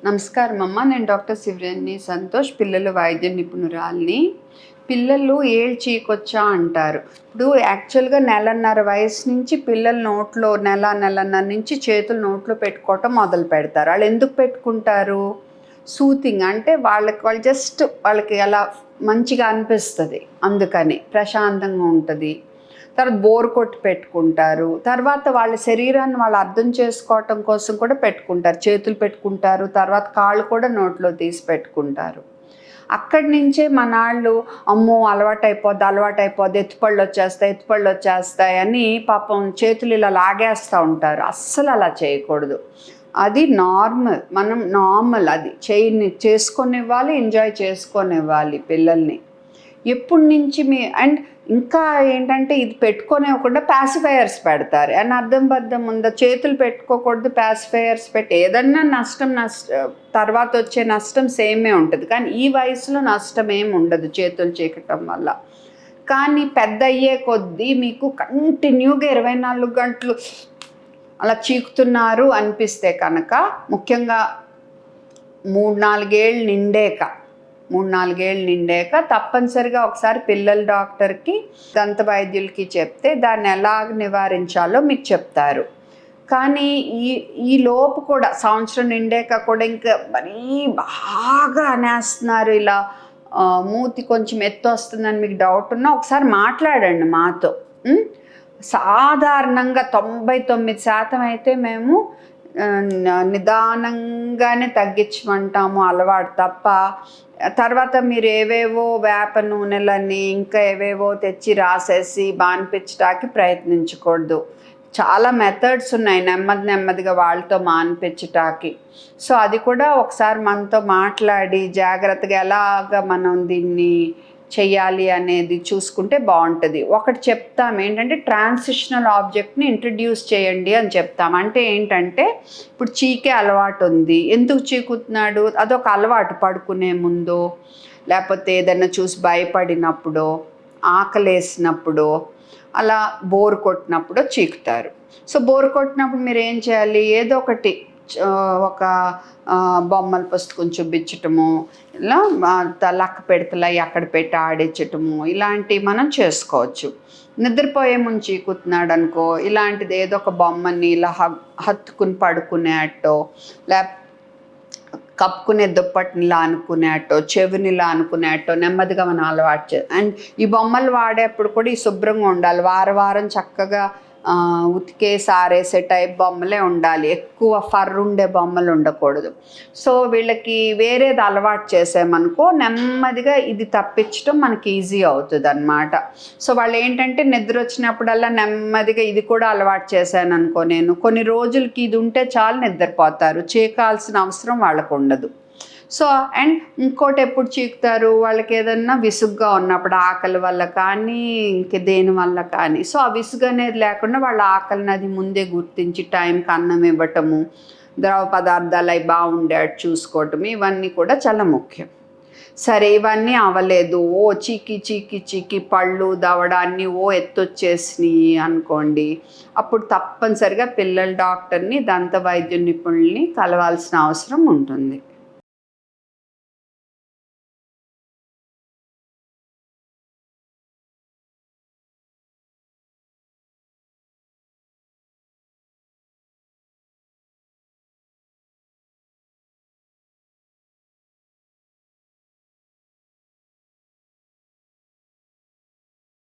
నమస్కారం అమ్మ. నేను డాక్టర్ శివరణి సంతోష్, పిల్లల వైద్య నిపుణురాలిని. పిల్లలు ఏళ్ళు చీకొచ్చా అంటారు. ఇప్పుడు యాక్చువల్గా నెలన్నర వయసు నుంచి పిల్లల నోట్లో నెలన్నర నుంచి చేతులు నోట్లో పెట్టుకోవటం మొదలు పెడతారు. వాళ్ళు ఎందుకు పెట్టుకుంటారు? సూతింగ్ అంటే వాళ్ళు జస్ట్ వాళ్ళకి అలా మంచిగా అనిపిస్తుంది, అందుకని ప్రశాంతంగా ఉంటుంది. తర్వాత బోర్ కొట్టి పెట్టుకుంటారు. తర్వాత వాళ్ళ శరీరాన్ని వాళ్ళు అర్థం చేసుకోవటం కోసం కూడా పెట్టుకుంటారు. చేతులు పెట్టుకుంటారు, తర్వాత కాళ్ళు కూడా నోట్లో తీసి పెట్టుకుంటారు. అక్కడి నుంచే మనాళ్ళు అమ్మో అలవాటైపోద్ది, ఎత్తుపళ్ళు వచ్చేస్తాయి అని పాపం చేతులు ఇలా లాగేస్తూ ఉంటారు. అస్సలు అలా చేయకూడదు. అది నార్మల్ అది చేసుకొనివ్వాలి, ఎంజాయ్ చేసుకొనివ్వాలి పిల్లల్ని. ఎప్పటి నుంచి అండ్ ఇంకా ఏంటంటే ఇది పెట్టుకోనివ్వకుండా ప్యాసిఫైయర్స్ పెడతారు. అని అర్థం ఉందా? చేతులు పెట్టుకోకూడదు, ప్యాసిఫైయర్స్ పెట్టి ఏదన్నా నష్టం తర్వాత వచ్చే నష్టం సేమే ఉంటుంది. కానీ ఈ వయసులో నష్టం ఏమి ఉండదు చేతులు చీకటం వల్ల. కానీ పెద్ద అయ్యే కొద్దీ మీకు కంటిన్యూగా 24 గంటలు అలా చీకుతున్నారు అనిపిస్తే కనుక, ముఖ్యంగా 3-4 ఏళ్ళు నిండాక తప్పనిసరిగా ఒకసారి పిల్లల డాక్టర్కి, దంత వైద్యులకి చెప్తే దాన్ని ఎలా నివారించాలో మీకు చెప్తారు. కానీ ఈ లోపు కూడా సంవత్సరం నిండాక కూడా ఇంకా మరీ బాగా అనేస్తున్నారు, ఇలా మూతి కొంచెం ఎత్తు వస్తుందని మీకు డౌట్ ఉన్నా ఒకసారి మాట్లాడండి మాతో. సాధారణంగా 99% అయితే మేము నిదానంగానే తగ్గించమంటాము అలవాటు తప్ప. తర్వాత మీరు ఏవేవో వేప నూనెలని ఇంకా ఏవేవో తెచ్చి రాసేసి మాన్పించడానికి ప్రయత్నించకూడదు. చాలా మెథడ్స్ ఉన్నాయి నెమ్మదిగా వాళ్ళతో మాన్పించటానికి. సో అది కూడా ఒకసారి మనతో మాట్లాడి జాగ్రత్తగా ఎలాగ మనం దీన్ని చెయ్యాలి అనేది చూసుకుంటే బాగుంటుంది. ఒకటి చెప్తాం ఏంటంటే, ట్రాన్సిషనల్ ఆబ్జెక్ట్ని ఇంట్రడ్యూస్ చేయండి అని చెప్తాం. అంటే ఏంటంటే, ఇప్పుడు చీకే అలవాటు ఉంది, ఎందుకు చీకుతున్నాడు? అదొక అలవాటు. పడుకునే ముందు, లేకపోతే ఏదైనా చూసి భయపడినప్పుడు, ఆకలేసినప్పుడు, అలా బోర్ కొట్టినప్పుడు చీకుతారు. సో బోర్ కొట్టినప్పుడు మీరు ఏం చేయాలి? ఏదో ఒకటి ఒక బొమ్మల పుస్తకం చూపించటము, ఇలా లక్క పెడతలా అక్కడ పెట్టి ఆడించటము, ఇలాంటివి మనం చేసుకోవచ్చు. నిద్రపోయే ముందు చీకుతున్నాడు అనుకో, ఇలాంటిది ఏదో ఒక బొమ్మని ఇలా హత్తుకుని పడుకునేటో, కప్పుకునే దుప్పటినిలా అనుకునేటో, చెవినిలా అనుకునేటో నెమ్మదిగా మనం అలవాటు అండ్ ఈ బొమ్మలు వాడేప్పుడు కూడా ఈ శుభ్రంగా ఉండాలి. వారం చక్కగా ఉతికేసి ఆరేసే టైప్ బొమ్మలే ఉండాలి. ఎక్కువ ఫర్ ఉండే బొమ్మలు ఉండకూడదు. సో వీళ్ళకి వేరేది అలవాటు చేసామనుకో, నెమ్మదిగా ఇది తప్పించడం మనకి ఈజీ అవుతుంది అన్నమాట. సో వాళ్ళు ఏంటంటే నిద్ర వచ్చినప్పుడల్లా నెమ్మదిగా ఇది కూడా అలవాటు చేశాను అనుకో, నేను కొన్ని రోజులకి ఇది ఉంటే చాలు నిద్రపోతారు, చీకాల్సిన అవసరం వాళ్ళకు ఉండదు. సో అండ్ ఇంకోటి ఎప్పుడు చీకుతారు? వాళ్ళకి ఏదన్నా విసుగ్గా ఉన్నప్పుడు, ఆకలి వల్ల కానీ ఇంక దేని వల్ల కానీ. సో ఆ విసుగు అనేది లేకుండా వాళ్ళ ఆకలిని అది ముందే గుర్తించి టైంకి అన్నం ఇవ్వటము, ద్రవ పదార్థాలు అవి బాగుండేట్టు చూసుకోవటం, ఇవన్నీ కూడా చాలా ముఖ్యం. సరే ఇవన్నీ అవ్వలేదు, చీకి పళ్ళు దవడాన్ని ఎత్తొచ్చేసినాయి అనుకోండి, అప్పుడు తప్పనిసరిగా పిల్లల డాక్టర్ని, దంత వైద్య నిపుణుల్ని కలవాల్సిన అవసరం ఉంటుంది.